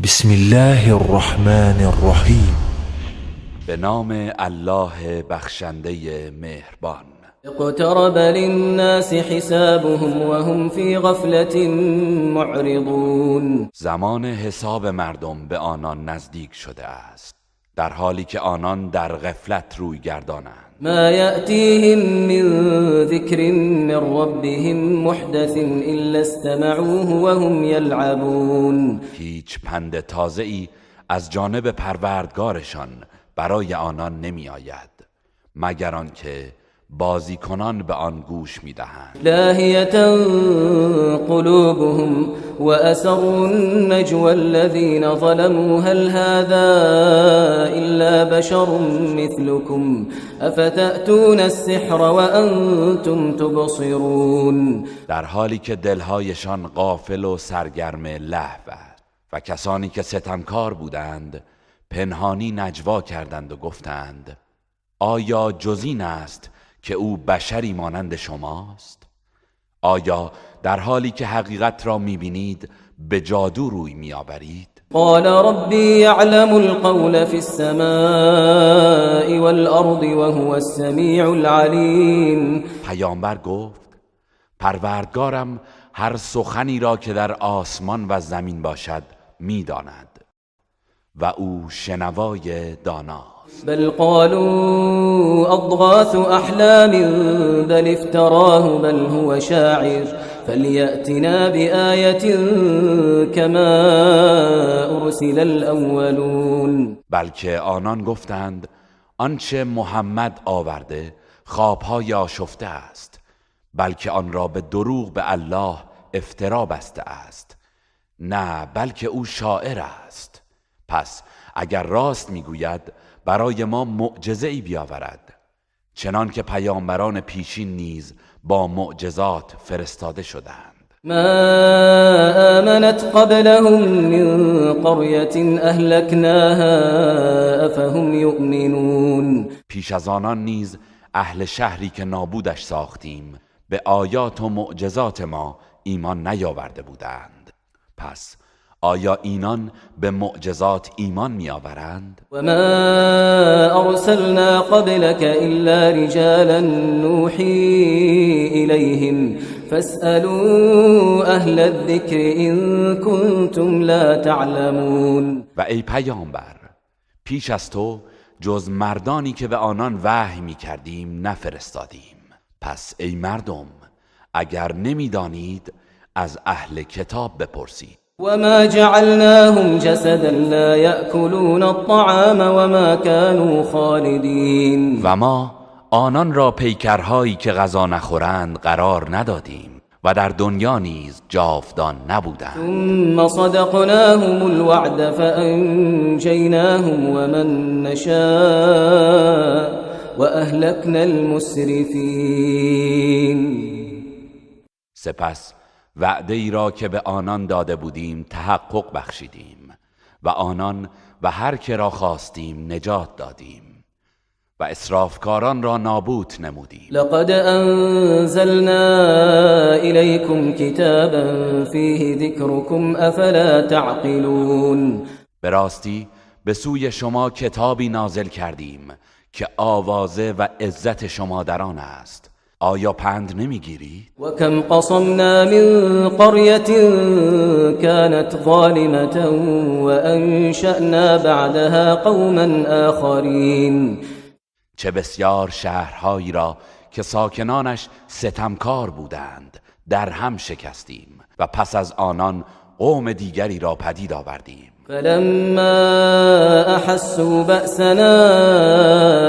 بسم الله الرحمن الرحیم. به نام الله بخشنده مهربان. اقترب للناس حسابهم وهم في غفلة معرضون. زمان حساب مردم به آنان نزدیک شده است، در حالی که آنان در غفلت روی گردانند. ما يأتيهم من ذكر من ربهم محدث إلا استمعوه وهم يلعبون. هیچ پند تازه‌ای از جانب پروردگارشان برای آنان نمی آید مگر آنکه بازیکنان به آن گوش می‌دهند. لاهیة قلوبهم وأسروا النجوى الذين ظلموا هل هذا إلا بشر مثلكم أفتأتون السحر وأنتم تبصرون. در حالی که دلهایشان غافل و سرگرم لهو است و کسانی که ستمکار بودند پنهانی نجوا کردند و گفتند آیا جز این است که او بشری مانند شماست؟ آیا در حالی که حقیقت را می‌بینید به جادو روی می‌آورید؟ قال ربي يعلم القول في السماء والأرض وهو السميع العليم. پیامبر گفت پروردگارم هر سخنی را که در آسمان و زمین باشد می‌داند و او شنوای داناست. بل قالوا أضغاث أحلام بل افتراه بل هو شاعر فليأتنا بآية كما أرسل الأولون. بلکه آنان گفتند آنچه محمد آورده خوابهای آشفته است، بلکه آن را به دروغ به الله افترا بسته است، نه بلکه او شاعر است. پس اگر راست میگوید برای ما معجزه‌ای بیاورد، چنان که پیامبران پیشین نیز با معجزات فرستاده شدند. ما آمنت قبلهم من قرية أهلكناها أفهم يؤمنون. پیش از آنان نیز اهل شهری که نابودش ساختیم به آیات و معجزات ما ایمان نیاورده بودند، پس آیا اینان به معجزات ایمان میآورند؟ و ما ارسلنا قبلك الا رجالا نوحی الیهم فاسألوا اهل الذکر ان کنتم لا تعلمون. و ای پیامبر پیش از تو جز مردانی که به آنان وحی میکردیم نفرستادیم، پس ای مردم اگر نمیدانید از اهل کتاب بپرسید. وما جعلناهم جسدا لا يأكلون الطعام وما كانوا خالدين. و ما آنان را پیکرهایی که غذا نخورند قرار ندادیم و در دنیا نیز جاودان نبودند. ثم صدقناهم الوعد فأنجيناهم ومن نشاء وأهلكنا المسرفين. سپس وعده ای را که به آنان داده بودیم تحقق بخشیدیم و آنان و هر که را خواستیم نجات دادیم و اسرافکاران را نابود نمودیم. لقد انزلنا الیکم کتابا فیه ذکرکم افلا تعقلون. به راستی به سوی شما کتابی نازل کردیم که آوازه و عزت شما در آن است، آیا پند نمیگیرید؟ و کم قصمنا من قرية كانت ظالمة و انشأنا بعدها قوما آخرین. چه بسیار شهرهایی را که ساکنانش ستمکار بودند در هم شکستیم و پس از آنان قوم دیگری را پدید آوردیم. فلما احسوا بأسنا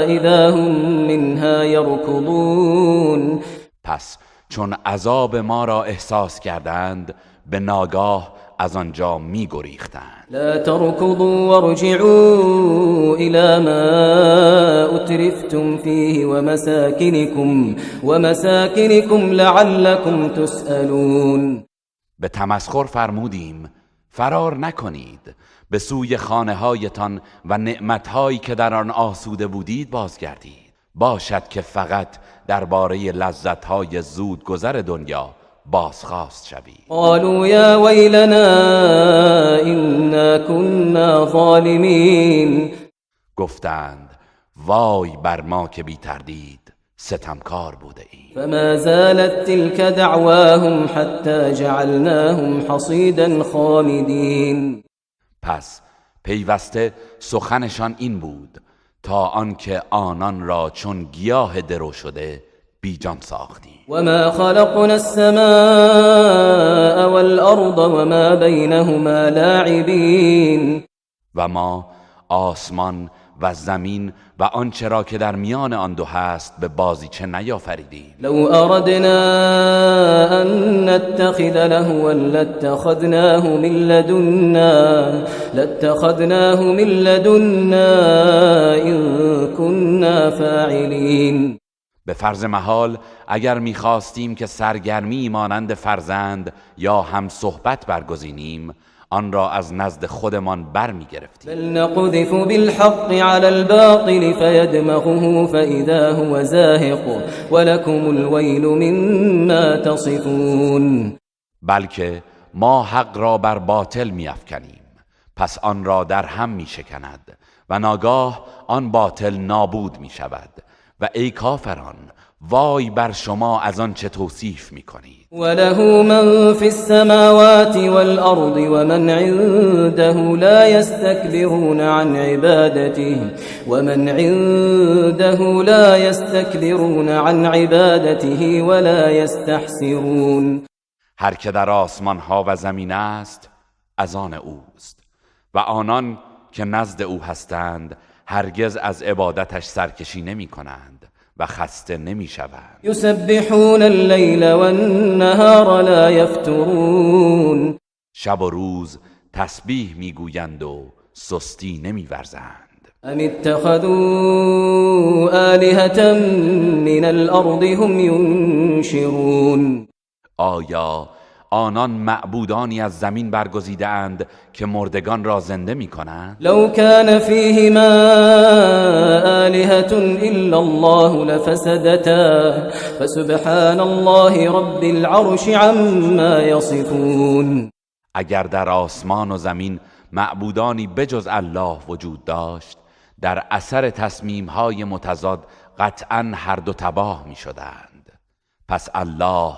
اذا هم منها يركضون. پس چون عذاب ما را احساس کردند به ناگاه از آنجا می گریختند. لا تركضوا وارجعوا الى ما اترفتم فيه ومساكنكم لعلكم تسألون. به تمسخر فرمودیم فرار نکنید، به سوی خانه هایتان و نعمتهایی که در آن آسوده بودید بازگردید، باشد که فقط درباره لذتهای زود گذر دنیا بازخواست شوی. قالوا یا ویلنا انا كنا ظالمین. گفتند وای بر ما که بی تردید ستمکار بوده ایم. فما زالت تلك دعواهم حتى جعلناهم حصيدا خامدين. پس پیوسته سخنشان این بود تا آنکه آنان را چون گیاه درو شده بیجان ساختیم. وما خلقنا السماء والأرض وما بينهما لاعبين. و ما آسمان و زمین و آنچه را که در میان آن دو هست به بازیچه نیافریدیم. لو اردنا ان نتخذ لهوا لاتخذناه من لدنا ان كنا فاعلين. به فرض محال اگر میخواستیم که سرگرمی مانند فرزند یا هم صحبت برگزینیم آن را از نزد خودمان بر می گرفتیم. بل نقذف بالحق على الباطل فيدمغه فإذا هو زاهق ولكم الويل مما تصفون. بلکه ما حق را بر باطل می افکنیم پس آن را در هم می شکند و ناگاه آن باطل نابود می شود و ای کافران وای بر شما از آن چه توصیف می کنید. وله من في السماوات والأرض ومن عنده لا يستكبرون عن عبادته ولا يستحسرون. هر که در آسمان ها و زمین است از آن اوست و آنان که نزد او هستند هرگز از عبادتش سرکشی نمی کنند و خسته نمی شوند. یسبحون اللیل والنهار لا یفترون. شب و روز تسبیح می گویند و سستی نمی ورزند. ام اتخذوا آلهة من الارض هم ینشرون. آیا آنان معبودانی از زمین برگزیده اند که مردگان را زنده می کنند؟ لو كان فيهما آلهة الا الله لفسدتا فسبحان الله رب العرش عما يصفون. اگر در آسمان و زمین معبودانی بجز الله وجود داشت در اثر تصمیم‌های متضاد قطعاً هر دو تباه می شدند. پس الله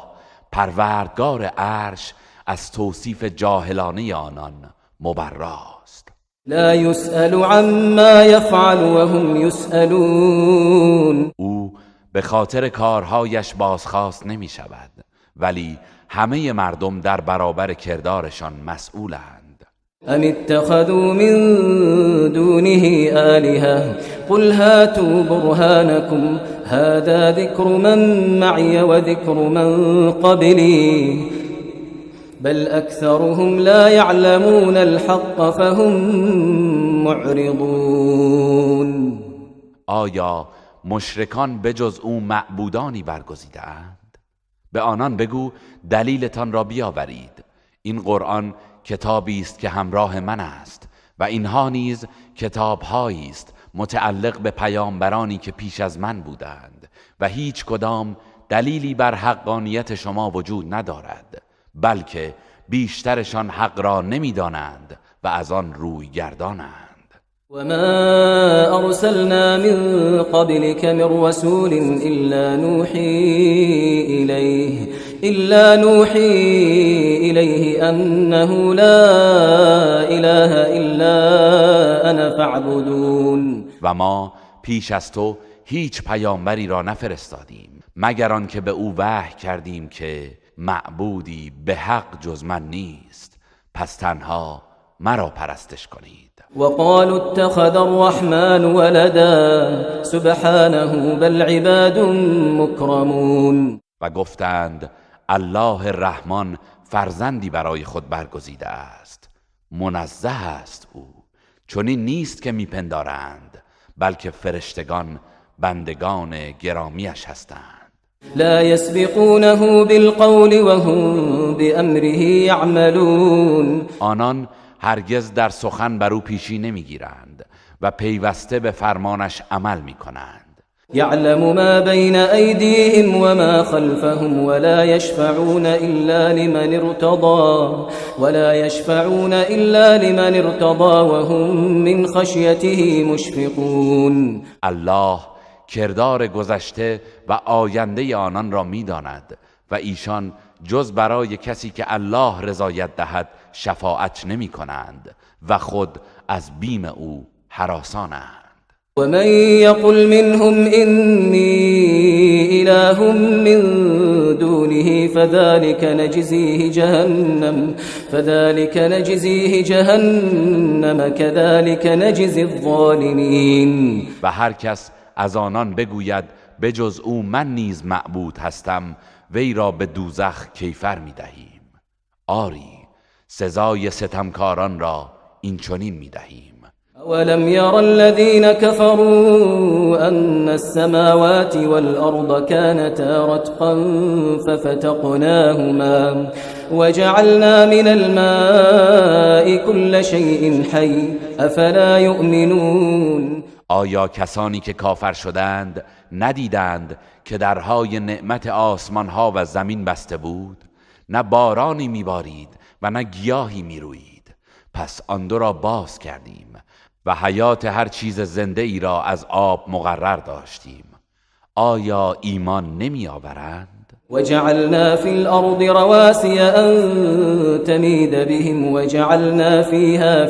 پروردگار عرش از توصیف جاهلانه آنان مبراست. لا يسأل عما يفعل وهم يسألون. او به خاطر کارهایش بازخواست نمی شود ولی همه مردم در برابر کردارشان مسئولند. ام اتخذوا من دونه آلهة قل هاتوا برهانكم هذا ذكر من معي وذكر من قبلي بل أكثرهم لا يعلمون الحق فهم معرضون. آیا مشرکان بجز او معبودانی برگزیده اند؟ به آنان بگو دلیلتان را بیاورید. این قرآن کتابی است که همراه من است و اینها نیز کتاب‌هایی است متعلق به پیامبرانی که پیش از من بودند و هیچ کدام دلیلی بر حقانیت شما وجود ندارد بلکه بیشترشان حق را نمی‌دانند و از آن روی گردانند. وما أرسلنا من قبلك من رسول إلا نوحي إليه أنه لا إله إلا أنا فاعبدون. و ما پیش از تو هیچ پیامبری را نفرستادیم مگر آنکه به او وحی کردیم که معبودی به حق جز من نیست پس تنها مرا پرستش کنید. وقالوا اتخذ الرحمن ولدا سبحانه بل عباد مكرمون. و گفتند الله رحمان فرزندی برای خود برگزیده است منزه است او چنین نیست که میپندارند بلکه فرشتگان بندگان گرامیش هستند. لا يسبقونه بالقول وهم بأمره يعملون. آنان هرگز در سخن بر او پیشی نمیگیرند و پیوسته به فرمانش عمل میکنند. يعلم ما بين أيديهم وما خلفهم ولا يشفعون إلا لمن ارتضى وهم من خشيته مشفقون. الله کردار گذشته و آینده آنان را می‌داند و ایشان جز برای کسی که الله رضایت دهد شفاعت نمی‌کنند و خود از بیم او هراسانند. ومن يقل منهم إني إله من دونه فذلك نجزيه جهنم كذلك نجزي الظالمين. و هر کس از آنان بگوید بجز او من نیز معبود هستم، وی را به دوزخ کیفر می‌دهیم. آری سزای ستمکاران را این چنین می‌دهیم. أولم ير الذين كفروا أن السماوات والأرض كانتا رتقا ففتقناهما وجعلنا من الماء كل شيء حي أفلا يؤمنون. آیا کسانی که کافر شدند ندیدند که درهای نعمت آسمان ها و زمین بسته بود؟ نه بارانی میبارید و نه گیاهی میروید، پس آن دو را باز کردیم و حیات هر چیز زنده ای را از آب مقرر داشتیم. آیا ایمان نمی آورند؟ وجعلنا في الأرض رواسي أن تميد بهم وجعلنا فيها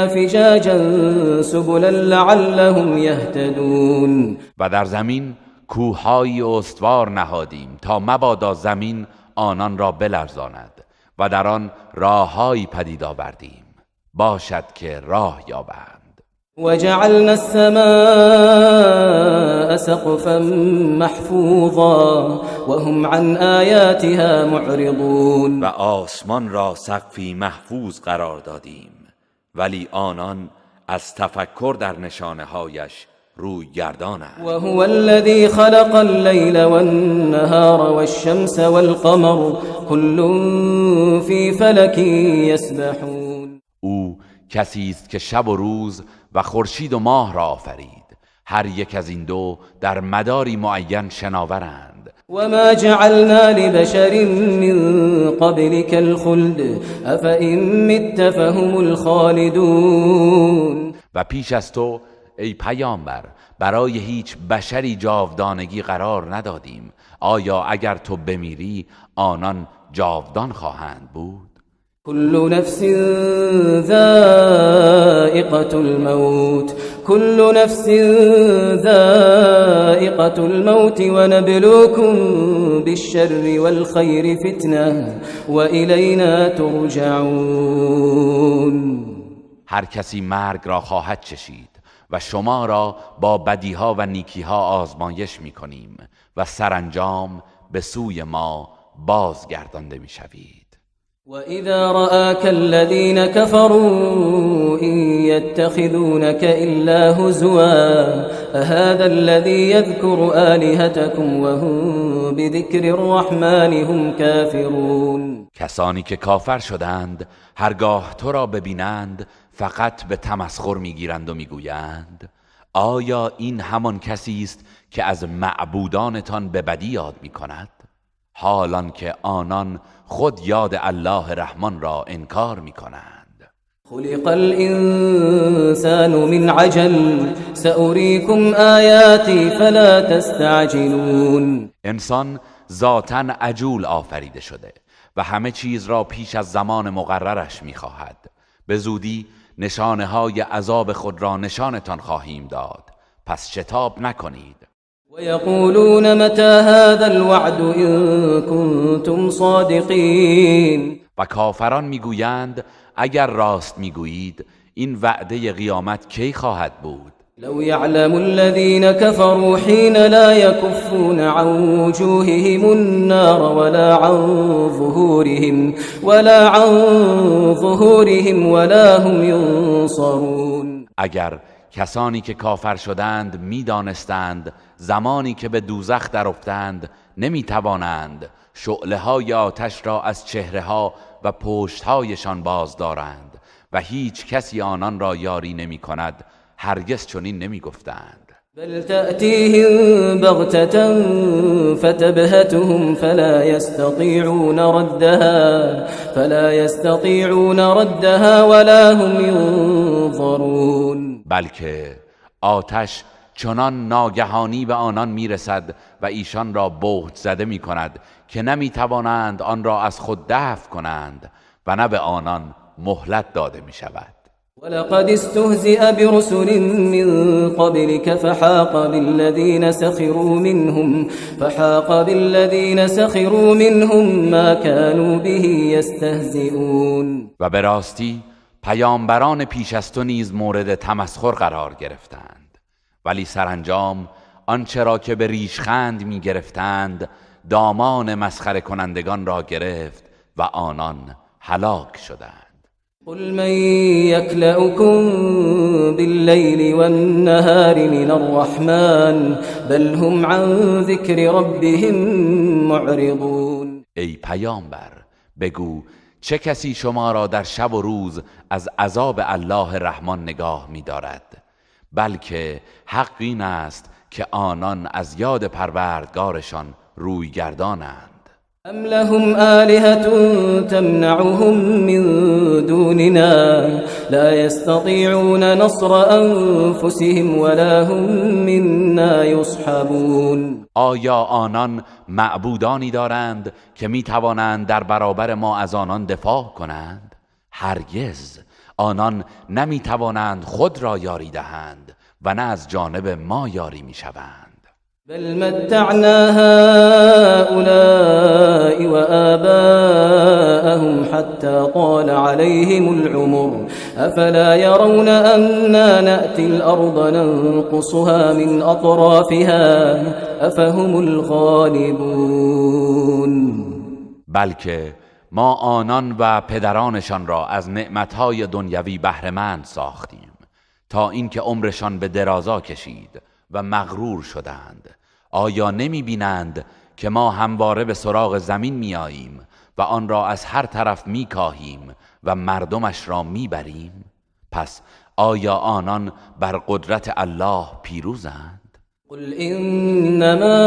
فجاجا سبلا لعلهم يهتدون. و در زمین کوه‌هایی استوار نهادیم تا مبادا زمین آنان را بلرزاند و در آن راههایی پدید آوردیم باشد که راه یابند. وجعلنا السماء سقفا محفوظا وهم عن آياتها معرضون. و آسمان را سقفی محفوظ قرار دادیم ولی آنان از تفکر در نشانه‌هایش روی گردانند. و هو الذی خلق الليل والنهار والشمس والقمر كل في فلك يسبحون. او کسی است که شب و روز و خورشید و ماه را آفرید، هر یک از این دو در مداری معین شناورند. وما جعلنا لبشر من قبلك الخلد افئن مت فهم الخالدون. و پیش از تو ای پیامبر برای هیچ بشری جاودانگی قرار ندادیم، آیا اگر تو بمیری آنان جاودان خواهند بود؟ كل نفس ذائقة الموت ونبلوكم بالشر والخير فتنة وإلينا ترجعون. هر کسی مرگ را خواهد چشید و شما را با بدیها و نیکیها آزمایش می‌کنیم و سرانجام به سوی ما بازگردانده می‌شوید. وَإِذَا رَآكَ الَّذِينَ كَفَرُوا إِن يَتَّخِذُونَكَ إِلَّا هُزُوًا أَهَذَا الَّذِي يَذْكُرُ آلِهَتَكُمْ وَهُمْ بِذِكْرِ الرَّحْمَنِ هُمْ كَافِرُونَ. کسانی که کافر شدند هرگاه تو را ببینند فقط به تمسخر میگیرند و میگویند آیا این همان کسی است که از معبودانتان به بدی یاد میکند؟ حالان که آنان خود یاد الله رحمان را انکار میکنند. خلق الانسان من عجل سأريكم آیاتی فلا تستعجلون. انسان ذاتاً عجول آفریده شده و همه چیز را پیش از زمان مقررش میخواهد. به زودی نشانه های عذاب خود را نشانتان خواهیم داد، پس شتاب نکنید. ويقولون متى هذا الوعد إن كنتم صادقين. و کافران میگویند اگر راست میگویید این وعده قیامت کی خواهد بود؟ لو يعلم الذين كفروا حين لا يكفون عن وجوههم النار ولا عن ظهورهم ولا هم ينصرون. اگر کسانی که کافر شدند میدانستند زمانی که به دوزخ در افتند نمیتوانند شعله های آتش را از چهره ها و پشت هایشان باز دارند و هیچ کسی آنان را یاری نمی کند هرگز چنین نمی گفتند. بل تأتيهم بغتة فتبهتهم فلا يستطيعون ردها ولا هم ينظرون. بلکه آتش چنان ناگهانی به آنان میرسد و ایشان را بهت زده می کند که نمی توانند آن را از خود دفع کنند و نه به آنان مهلت داده می شود. ولقد استهزئ برسل من قبلك فحاق بالذين سخروا منهم ما كانوا به يستهزئون. و به راستی پیامبران پیش از تو نیز مورد تمسخر قرار گرفتند، ولی سرانجام آنچه را که به ریشخند می گرفتند دامان مسخره کنندگان را گرفت و آنان هلاک شدند. قل من يكلؤكم بالليل والنهار من الرحمن بل هم عن ذكر ربهم معرضون. ای پیامبر بگو چه کسی شما را در شب و روز از عذاب الله رحمان نگاه می دارد؟ بلکه حق این است که آنان از یاد پروردگارشان روی گردانند. ام لهم آلهة تمنعهم من دوننا لا يستطيعون نصر أنفسهم ولا هم منا يصحبون. آیا آنان معبودانی دارند که می توانند در برابر ما از آنان دفاع کنند؟ هرگز آنان نمی توانند خود را یاری دهند و نه از جانب ما یاری می شوند. بل متعنا هؤلاء وآباءهم حتى طال عليهم العمر أفلا يرون أنا نأتي الأرض ننقصها من أطرافها أفهم الغالبون. بلکه ما آنان و پدرانشان را از نعمتهای دنیوی بهره‌مند ساختیم تا اینکه عمرشان به درازا کشید و مغرور شدند. آیا نمی بینند که ما همواره به سراغ زمین می آییم و آن را از هر طرف می کاهیم و مردمش را می بریم؟ پس آیا آنان بر قدرت الله پیروزند؟ قل إنما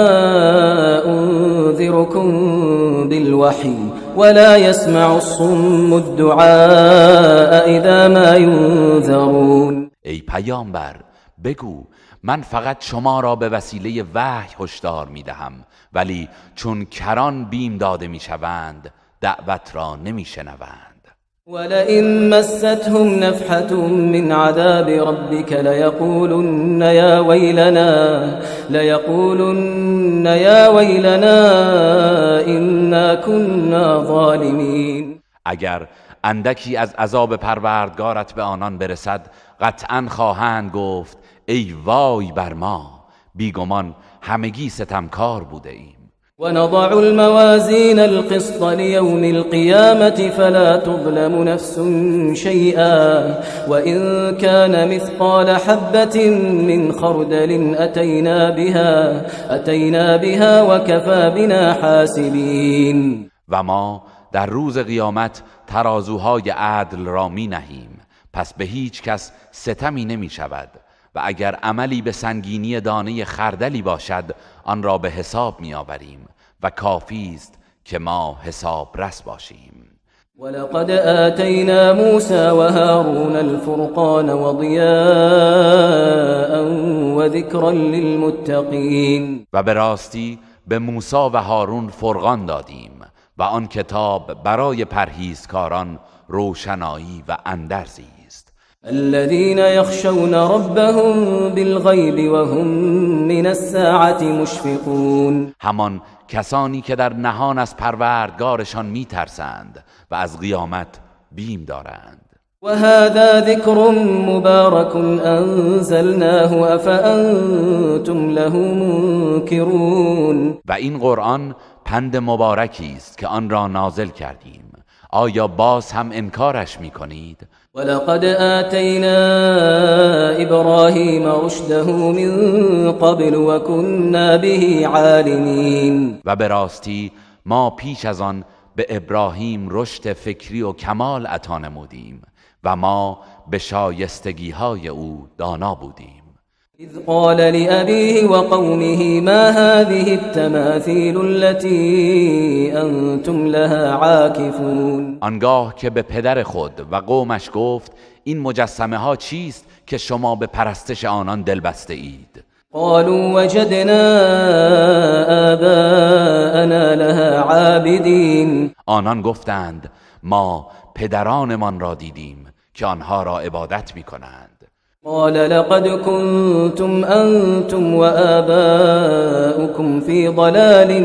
أنذركم بالوحي ولا يسمع الصم الدعاء إذا ما ينذرون. ای پیامبر بگو من فقط شما را به وسیله وحی هشدار می دهم، ولی چون کران بیم داده می شوند دعوت را نمی شنوند. ولئن مستهم نفحة من عذاب ربك ليقولن يا ويلنا إنا كنا ظالمين. اگر اندکی از عذاب پروردگارت به آنان برسد قطعا خواهند گفت ای وای بر ما، بیگمان همگی ستمکار بوده ایم. ونضع الموازين القسط ليوم القيامة فلا تظلم نفس شيئا وإن كان مثقال حبة من خردل أتينا بها وكفى بنا حاسبين. و ما در روز قیامت ترازوهای عدل را می نهیم، پس به هیچ کس ستمی نمی شود و اگر عملی به سنگینی دانه خردلی باشد آن را به حساب می آوریم و کافی است که ما حساب رس باشیم. ولقد آتينا موسى وهارون الفرقان وضياء وذكرا للمتقين. و به راستی به موسی و هارون فرقان دادیم و آن کتاب برای پرهیزکاران روشنایی و اندرزی است. الذين يخشون ربهم بالغيب وهم من الساعة مشفقون. همان کسانی که در نهان از پروردگارشان میترسند و از قیامت بیم دارند. وهذا ذكر مبارك أنزلناه أفأنتم له منكرون. و این قرآن پند مبارکی است که آن را نازل کردیم، آیا باز هم انکارش میکنید؟ ولقد آتينا إبراهيم رشده من قبل وكنا به عالمين. و به راستی ما پیش از آن به ابراهیم رشد فکری و کمال عطا نمودیم و ما به شایستگی های او دانا بودیم. إذ قال لأبيه وقومه ما هذه التماثيل التي أنتم لها عاكفون. آنگاه که به پدر خود و قومش گفت این مجسمه ها چیست که شما به پرستش آنان دل بسته اید؟ قالوا وجدنا آباءنا لها عابدين. آنان گفتند ما پدرانمان را دیدیم که آنها را عبادت می کنند. قال لقد كنتم أنتم وآباؤكم في ضلال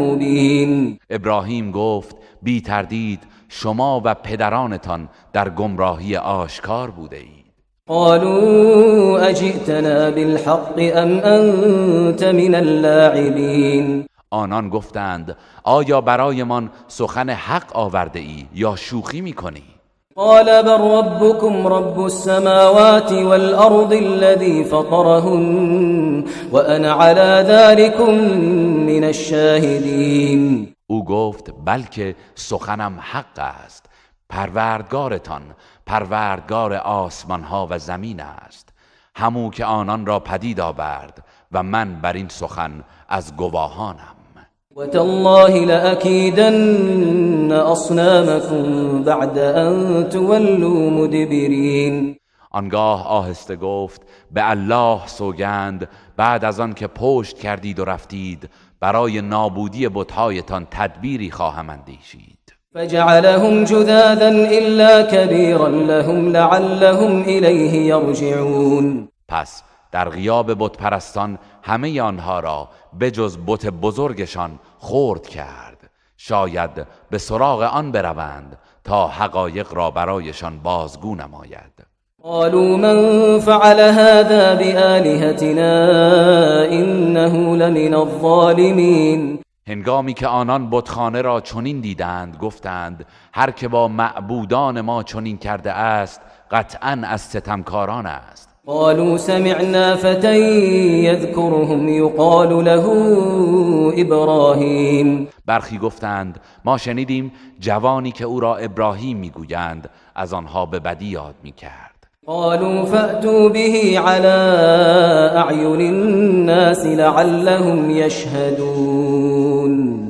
مبين. ابراهیم گفت بی تردید شما و پدرانتان در گمراهی آشکار بوده اید. قالوا أجئتنا بالحق أم أنت من اللاعبين. آنان گفتند آیا برایمان سخن حق آورده ای یا شوخی می کنی؟ قال بل ربكم رب السماوات والأرض الذي فطرهن وأنا على ذلك من الشاهدين. او گفت بلکه سخنم حق است. پروردگارتان پروردگار آسمان ها و زمین است، همو که آنان را پدید آورد و من بر این سخن از گواهانم. وتالله لأكيدن أصنامكم بعد أن تولوا مدبرين. آنگاه آهسته گفت به الله سوگند بعد از آن که پشت کردید و رفتید برای نابودی بت‌هایتان تدبیری خواهم اندیشید. فجعلهم جذاذا إلا كبيرا لهم لعلهم إليه يرجعون. پس در غیاب بت پرستان همه آنها را بجز بت بزرگشان خرد کرد، شاید به سراغ آن بروند تا حقایق را برایشان بازگو نماید. قالوا من فعل هذا بآلهتنا إنه لمن الظالمين. هنگامی که آنان بتخانه را چنین دیدند گفتند هر که با معبودان ما چنین کرده است قطعا از ستمکاران است. قالوا سمعنا فتى يذكرهم يقال له إبراهيم. برخی گفتند ما شنیدیم جوانی که او را ابراهیم میگویند از آنها به بدی یاد میکرد. قالوا فأتوا به على أعين الناس لعلهم يشهدون.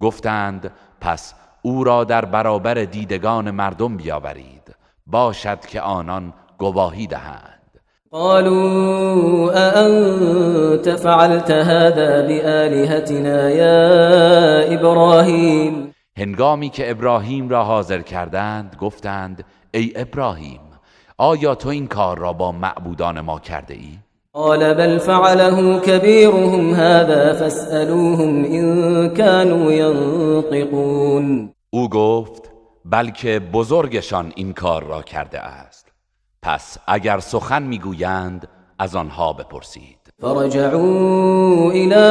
گفتند پس او را در برابر دیدگان مردم بیاورید باشد که آنان گواهی دهند. قالوا أأنت فعلت هذا بآلهتنا يا إبراهيم. هنگامی که ابراهیم را حاضر کردند گفتند ای ابراهیم آیا تو این کار را با معبودان ما کرده ای؟ قال بل فعله كبيرهم هذا فاسألوهم إن كانوا ينطقون. او گفت بلکه بزرگشان این کار را کرده است، پس اگر سخن میگویند از آنها بپرسید. فرجعوا إلى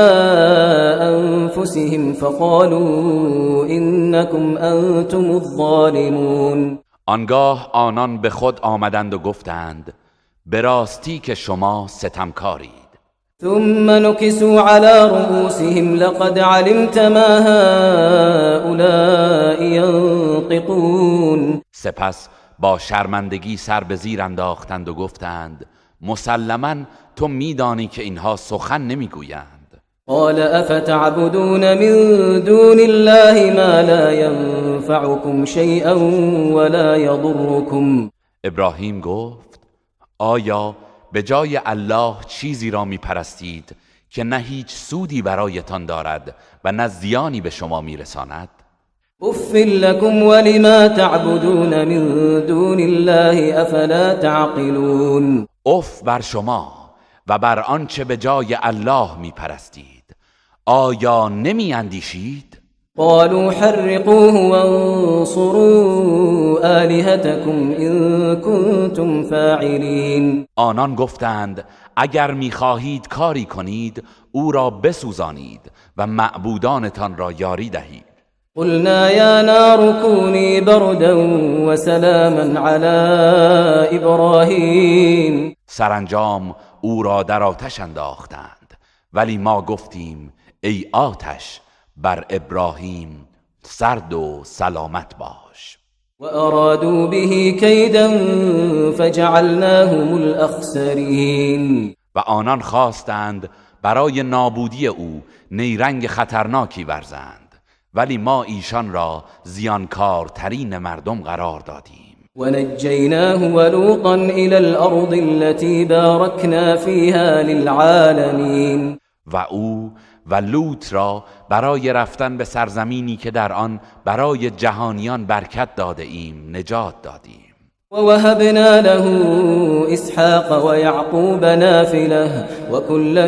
أنفسهم فقالوا إنكم أنتم الظالمون. آنگاه آنان به خود آمدند و گفتند به راستی که شما ستمکارید. ثم نكسوا على رؤوسهم لقد علمت ما هؤلاء ينطقون. سپس با شرمندگی سر به زیر انداختند و گفتند مسلماً تو میدانی که اینها سخن نمیگویند. قال افتعبدون من دون الله ما لا ينفعكم شيئا ولا يضركم. ابراهیم گفت آیا به جای الله چیزی را میپرستید که نه هیچ سودی برایتان دارد و نه زیانی به شما میرساند؟ اف لكم ولما تعبدون من دون الله افلا تعقلون. اف بر شما و بر آنچه به جای الله میپرستید، آیا نمی اندیشید؟ قالوا حرقوه وانصروا آلهتكم إن كنتم فاعلين. آنان گفتند اگر میخواهید کاری کنید او را بسوزانید و معبودانتان را یاری دهید. قلنا يا نار كوني بردا وسلاما على إبراهيم. سرانجام او را در آتش انداختند، ولی ما گفتیم ای آتش بر ابراهیم سرد و سلامت باش. وأرادوا به كيدا فجعلناهم الأخسرين. و آنان خواستند برای نابودی او نیرنگ خطرناکی ورزند، ولی ما ایشان را زیانکارترین مردم قرار دادیم. ونجيناه ولوطا إلى الأرض التي باركنا فيها للعالمين. و او و لوط را برای رفتن به سرزمینی که در آن برای جهانیان برکت داده ایم نجات دادیم. ووهبنا له إسحاق ويعقوب نافلة وكلا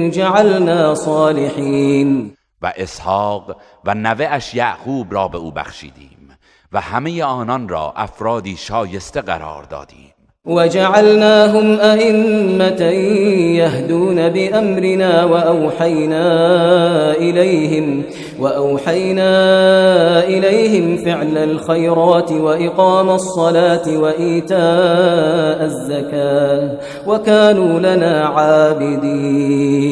جعلنا صالحين. و اسحاق و نوه‌اش یعقوب را به او بخشیدیم و همه آنان را افرادی شایسته قرار دادیم. وجعلناهم أئمة يهدون بأمرنا وأوحينا إليهم فعل الخيرات وإقام الصلاة وإيتاء الزكاة وكانوا لنا عابدين.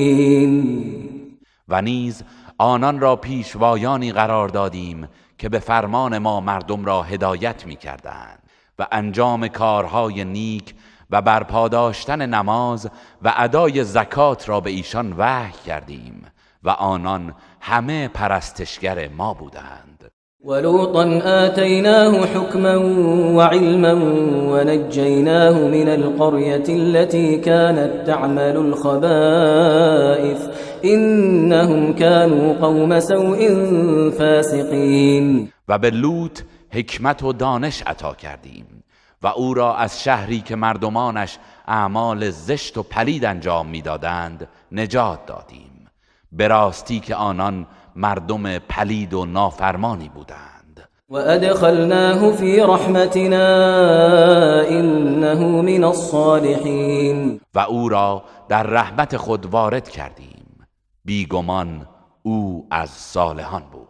و نیز آنان را پیشوایانی قرار دادیم که به فرمان ما مردم را هدایت می کردند و انجام کارهای نیک و برپا داشتن نماز و ادای زکات را به ایشان وحی کردیم و آنان همه پرستشگر ما بودند. ولوطا آتيناه حكما وعلما ونجيناه من القرية التي كانت تعمل الخبائث إنهم كانوا قوم سوء فاسقين. و به لوط حکمت و دانش عطا کردیم و او را از شهری که مردمانش اعمال زشت و پلید انجام میدادند نجات دادیم، به راستی که آنان مردم پلید و نافرمانی بودند. و ادخلناه فی رحمتنا انه من الصالحین. و او را در رحمت خود وارد کردیم، بیگمان او از صالحان بود.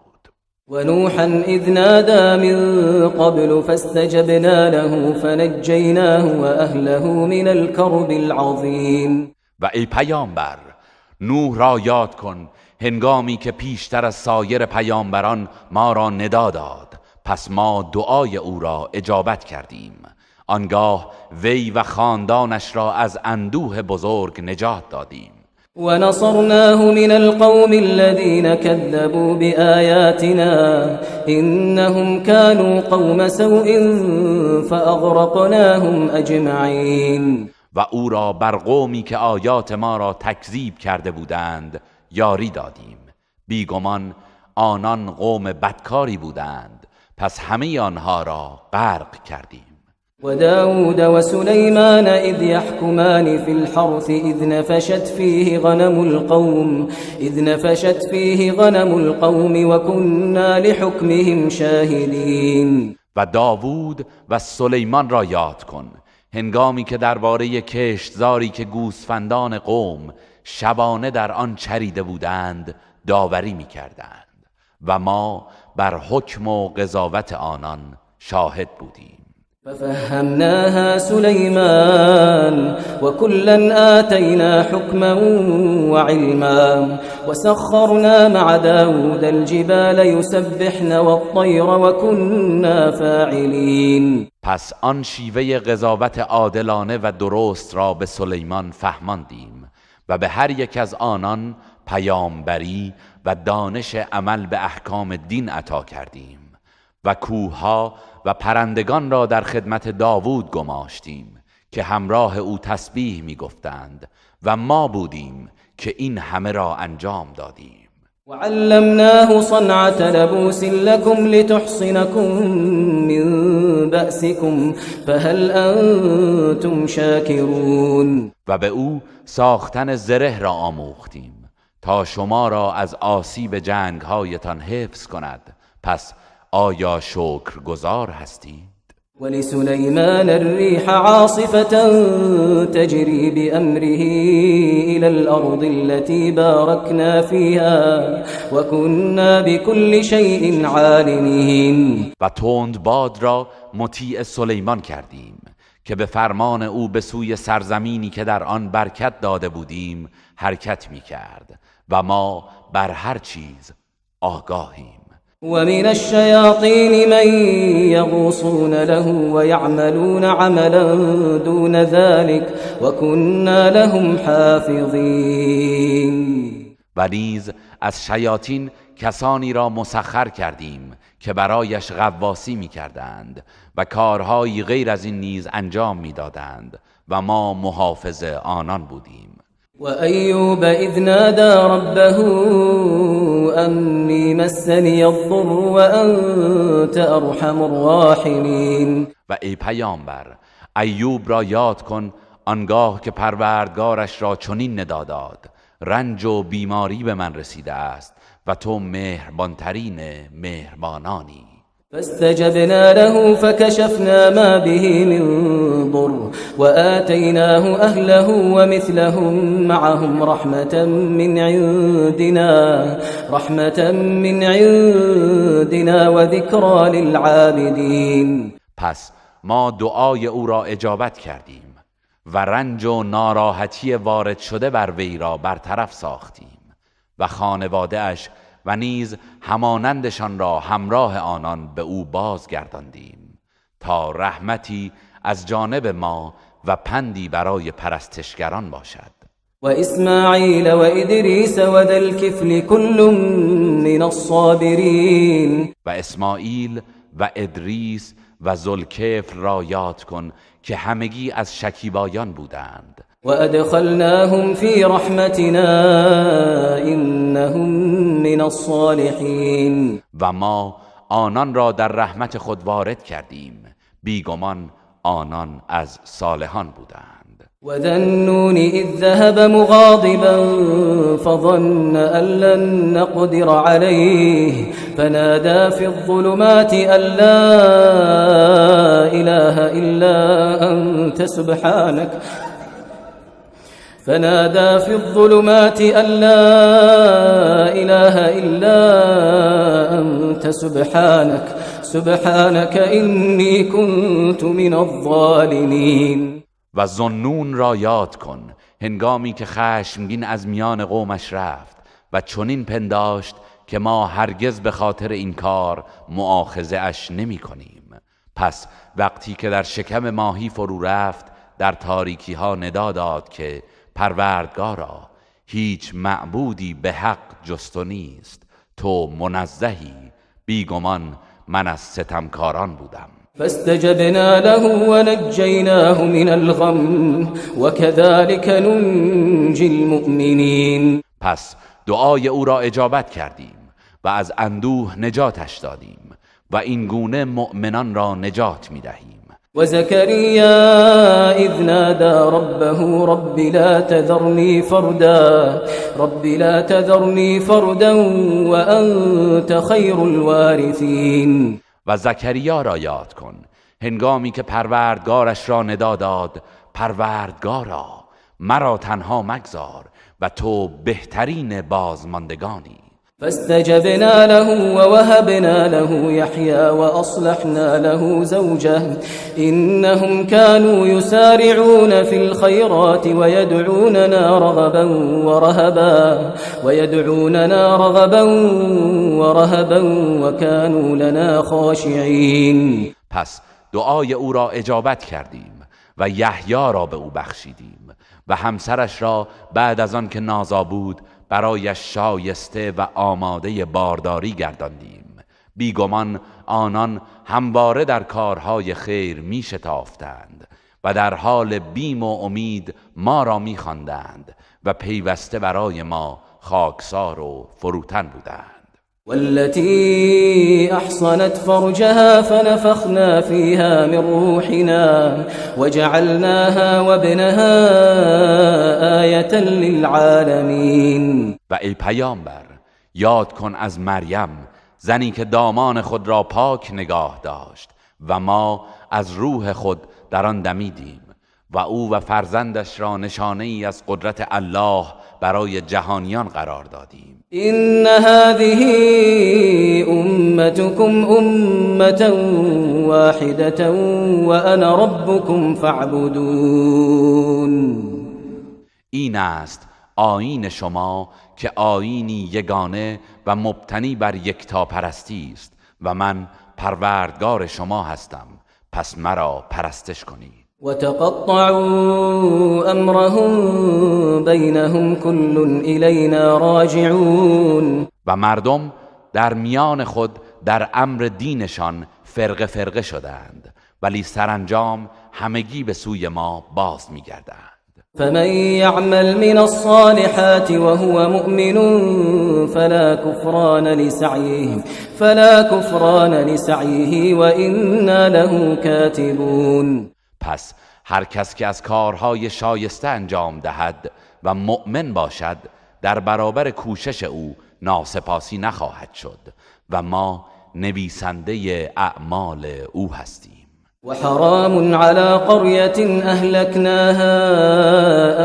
ونوحا إذ نادى من قبل فاستجبنا له فنجيناه وأهله من الكرب العظيم. و ای پیامبر، نوح را یاد کن هنگامی که پیشتر از سایر پیامبران ما را ندا داد، پس ما دعای او را اجابت کردیم، آنگاه وی و خاندانش را از اندوه بزرگ نجات دادیم. ونصرناه من القوم الذين كذبوا بآياتنا إنهم كانوا قوم سوء فأغرقناهم أجمعين. و او را بر قومی که آیات ما را تکذیب کرده بودند یاری دادیم، بیگمان آنان قوم بدکاری بودند، پس همه آنها را غرق کردیم. وداود وسليمان إذ يحكمان في الحرث إذ نفشت فيه غنم القوم وكنا لحكمهم شاهدين. و داوود و سلیمان را یاد کن هنگامی که درباره کشتزاری که گوسفندان قوم شبانه در آن چریده بودند داوری می‌کردند و ما بر حکم و قضاوت آنان شاهد بودیم. ففهمناها سليمان وكلا آتينا حكما وعلما وسخرنا مع داود الجبال يسبحن والطير وكنا فاعلين. پس آن شیوه قضاوت عادلانه و درست را به سلیمان فهماندیم و به هر یک از آنان پیامبری و دانش عمل به احکام دین عطا کردیم و کوهها و پرندگان را در خدمت داوود گماشتیم که همراه او تسبیح می گفتند و ما بودیم که این همه را انجام دادیم. وعلمناه صنعة لبوس لكم لتحصنكم من بأسكم فهل أنتم شاكرون. و به او ساختن زره را آموختیم تا شما را از آسیب جنگهایتان حفظ کند، پس آیا شکرگزار هستید؟ ولسليمان الريح عاصفة تجري بأمره إلى الأرض التي باركنا فيها وكنا بكل شيء عالمين. و تند باد را مطیع سلیمان کردیم که به فرمان او به سوی سرزمینی که در آن برکت داده بودیم حرکت می کرد و ما بر هر چیز آگاهیم. ومن الشياطين من يغوصون له ويعملون عملا دون ذلك وكنا لهم حافظين. و نیز از شیاطین کسانی را مسخر کردیم که برایش غواصی می کردند و کارهایی غیر از این نیز انجام می دادند و ما محافظ آنان بودیم. و ایوب اذ نادى ربه انی مسنی الضر و انت ارحم الراحمین. و ای پیامبر، ایوب را یاد کن آنگاه که پروردگارش را چنین ندا داد: رنج و بیماری به من رسیده است و تو مهربانترین مهربانانی. فاستجبنا له فكشفنا ما به من ضر وآتيناه أهله ومثلهم معهم رحمة من عندنا وذكرى للعابدين. پس ما دعای او را اجابت کردیم و رنج و ناراحتی وارد شده بر وی را برطرف ساختیم و خانواده اش و نیز همانندشان را همراه آنان به او بازگرداندیم تا رحمتی از جانب ما و پندی برای پرستشگران باشد. و اسماعیل و ادریس و ذا الکفل کل من الصابرین. و اسماعیل و ادریس و ذوالکفل را یاد کن که همگی از شکیبایان بودند. و ادخلناهم فی رحمتنا انهم من الصالحین. و ما آنان را در رحمت خود وارد کردیم، بیگمان آنان از صالحان بودند. و ذا النون اذ ذهب مغاضبا فظن ان لن نقدر عليه فنادى في الظلمات ان لا اله الا انت سبحانك فنادى في الظلمات أن لا إله إلا أنت سبحانك إني كنت من الظالمين. و ذوالنون را یاد کن هنگامی که خشمگین از میان قومش رفت و چنین پنداشت که ما هرگز به خاطر این کار مؤاخذه اش نمی کنیم. پس وقتی که در شکم ماهی فرو رفت در تاریکی ها ندا داد که پروردگارا، هیچ معبودی به حق جز تو نیست، تو منزهی، بیگمان من از ستمکاران بودم. فاستجبنا له ونجيناه من الغم وكذلك ننجي المؤمنين. پس دعای او را اجابت کردیم و از اندوه نجاتش دادیم و این گونه مؤمنان را نجات می دهیم. و زكريا اذ نادى ربه رب لا تذرني فردا وأنت خير الوارثين. و زکریا را یاد کن هنگامی که پروردگارش را ندا داد: پروردگارا، مرا تنها مگذار و تو بهترین بازماندگانی. فاستجبنا له ووهبنا له يحيى وأصلحنا له زوجه إنهم كانوا يسارعون في الخيرات ويدعوننا رغبا ورهبا وكانوا لنا خاشعين. پس دعای او را اجابت کردیم و یحیی را به او بخشیدیم و همسرش را بعد از آن که نازا بود برایش شایسته و آماده بارداری گرداندیم. بیگمان آنان همواره در کارهای خیر می شتافتند و در حال بیم و امید ما را می خواندند و پیوسته برای ما خاکسار و فروتن بودند. والتي أحصنت فرجها فنفخنا فيها من روحنا وجعلناها وابنها آية للعالمين. و ای پیامبر، یاد کن از مریم، زنی که دامان خود را پاک نگاه داشت و ما از روح خود در آن دمیدیم و او و فرزندش را نشانه ای از قدرت الله برای جهانیان قرار دادیم. إن هذه أمتكم أمة واحدة وأنا ربكم فاعبدون. این است آیین شما که آیینی یگانه و مبتنی بر یکتاپرستی است و من پروردگار شما هستم، پس مرا پرستش کنید. وتقطعوا امرهم بینهم كل الینا راجعون. و مردم در میان خود در امر دینشان فرقه فرقه شدند، ولی سرانجام همگی به سوی ما باز می‌گردند. فمن يعمل من الصالحات وهو مؤمن فلا كفران لسعيه وإنا له كاتبون. پس هر کس که از کارهای شایسته انجام دهد و مؤمن باشد در برابر کوشش او ناسپاسی نخواهد شد و ما نویسنده اعمال او هستیم. وحرام على قرية أهلكناها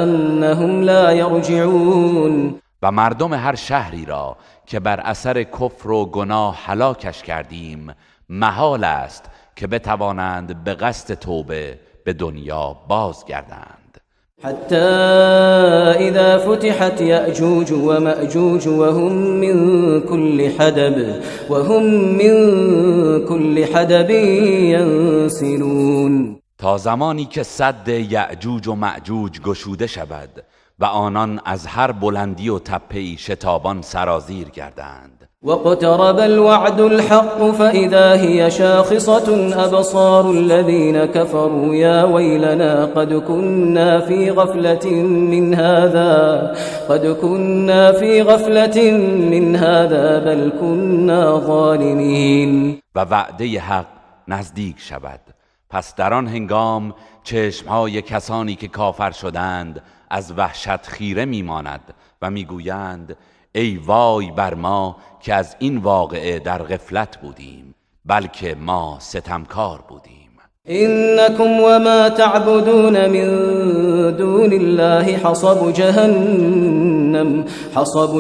أنهم لا يرجعون. و مردم هر شهری را که بر اثر کفر و گناه هلاکش کردیم محال است که بتوانند به قصد توبه به دنیا بازگردند. حتى إذا فتحت يأجوج ومأجوج وهم من كل حدب ينسلون. تا زمانی که سد یأجوج و مأجوج گشوده شود و آنان از هر بلندی و تپه‌ای شتابان سرازیر گردند. واقترب الوعد الحق فإذا هي شاخصة أبصار الذين كفروا يا ويلنا قد كنا في غفلة من هذا بل كنا ظالمين. و وعده حق نزدیک شود، پس در آن هنگام چشمهای کسانی که کافر شدند از وحشت خیره میماند و میگویند ای وای بر ما که از این واقعه در غفلت بودیم، بلکه ما ستمکار بودیم. إنكم وما تعبدون من دون الله حصب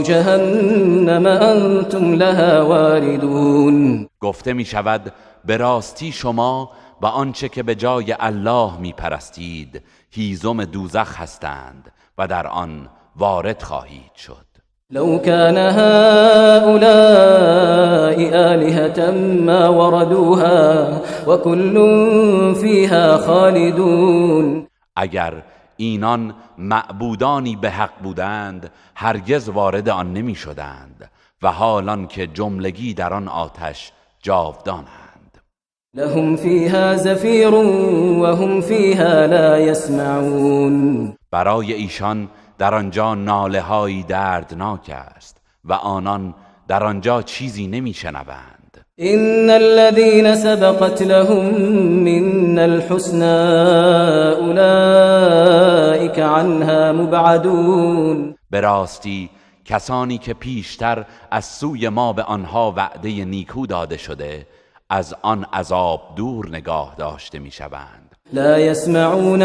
جهنم أنتم لها واردون. گفته می شود به راستی شما و آنچه که به جای الله می پرستید هیزم دوزخ هستند و در آن وارد خواهید شد. لو كان هؤلاء آلهة ما وردوها وكل فيها خالدون. اگر اینان معبودانی به حق بودند هرگز وارد آن نمی شدند و حالان که جملگی در آن آتش جاودانند. لهم فيها زفیر وهم فيها لا يسمعون. برای ایشان در آنجا ناله هایی دردناک است و آنان در آنجا چیزی نمیشنوند. إن الذين سبقت لهم منا الحسنى أولئك عنها مبعدون. به راستی کسانی که پیشتر از سوی ما به آنها وعده نیکو داده شده از آن عذاب دور نگاه داشته میشوند. لا يسمعون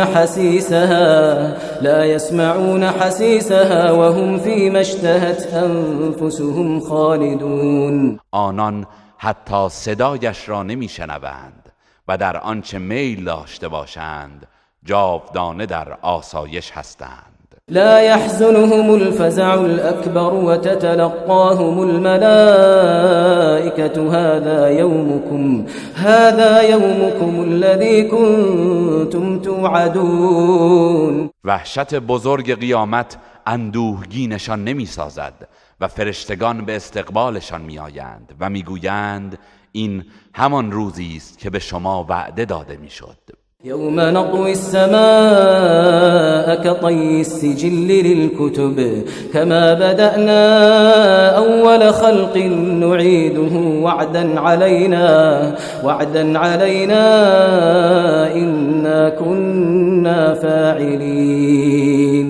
حسيسها وهم فيما اشتهت أنفسهم خالدون. آنان حتی صدایش را نمیشنوند و در آنچه میل داشته باشند جاودانه در آسایش هستند. لا يحزنهم الفزع الأكبر وتتلقاهم الملائكة هذا يومكم الذي كنتم توعدون. وحشت بزرگ قیامت اندوهگینشان نمی سازد و فرشتگان به استقبالشان می آیند و می گویند این همان روزی است که به شما وعده داده می شد. يوم نطوي السماء كطي السجل للكتب كما بدأنا أول خلق نعيده وعدا علينا إنا كنا فاعلين.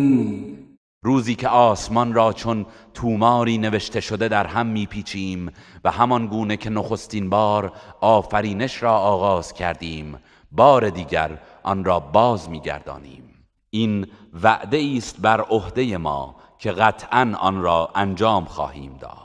روزی که آسمان را چون توماری نوشته شده در هم میپیچیم و همان گونه که نخستین بار آفرینش را آغاز کردیم بار دیگر آن را باز میگردانیم. این وعده است بر عهده ما که قطعا آن را انجام خواهیم داد.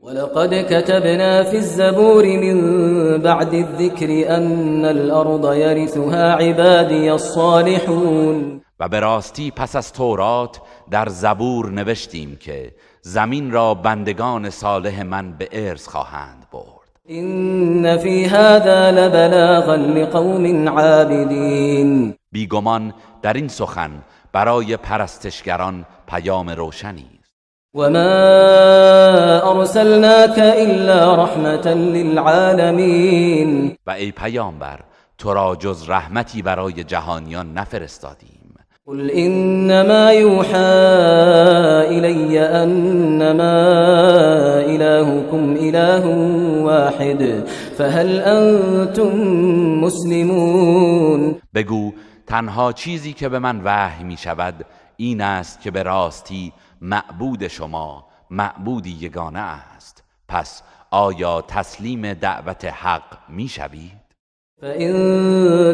ولقد كتبنا في الزبور من بعد الذكر أن الأرض يرثها عبادي الصالحون. و به راستی پس از تورات در زبور نوشتیم که زمین را بندگان صالح من به ارث خواهند برد. إن في هذا لبلاغا لقوم عابدين. بیگمان در این سخن برای پرستشگران پیام روشنی است. وما أرسلناك إلا رحمة للعالمين. و ای پیامبر تو را جز رحمتی برای جهانیان نفرستادیم. قل إنما يوحى إلي أنما إلهكم إله واحد فهل أنتم مسلمون. بگو تنها چیزی که به من وحی می شود این است که به راستی معبود شما معبودی یگانه است. پس آیا تسلیم دعوت حق می شوید؟ فإن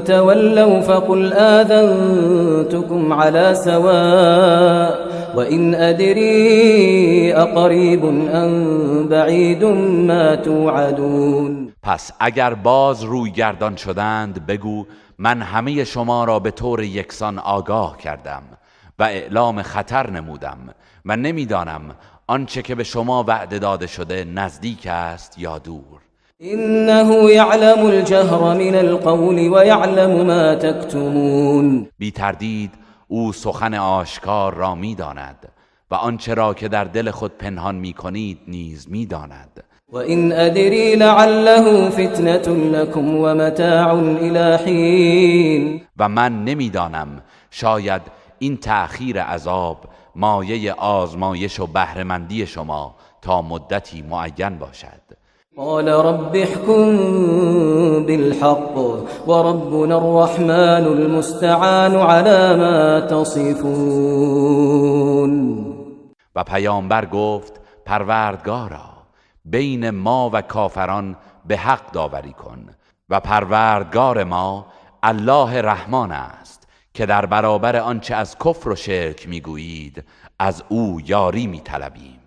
تولوا فقل آذنتكم على سواء وإن أدري أقريب أم بعيد ما توعدون. پس اگر باز روی گردان شدند بگو من همه شما را به طور یکسان آگاه کردم و اعلام خطر نمودم و نمیدانم آنچه که به شما وعده داده شده نزدیک است یا دور. إنه يعلم الجهر من القول ويعلم ما تكتمون. بی تردید او سخن آشکار را میداند و آنچه را که در دل خود پنهان میکنید نیز میداند. وإن أدري لعله فتنة لكم ومتاع إلى حين. و من نمیدانم شاید این تأخیر عذاب مایه آزمایش و بهره‌مندی شما تا مدتی معین باشد. قال رب احكم بالحق وربنا الرحمن المستعان على ما تصفون. و پیامبر گفت پروردگارا بین ما و کافران به حق داوری کن و پروردگار ما الله رحمان است که در برابر آنچه از کفر و شرک میگویید از او یاری میطلبیم.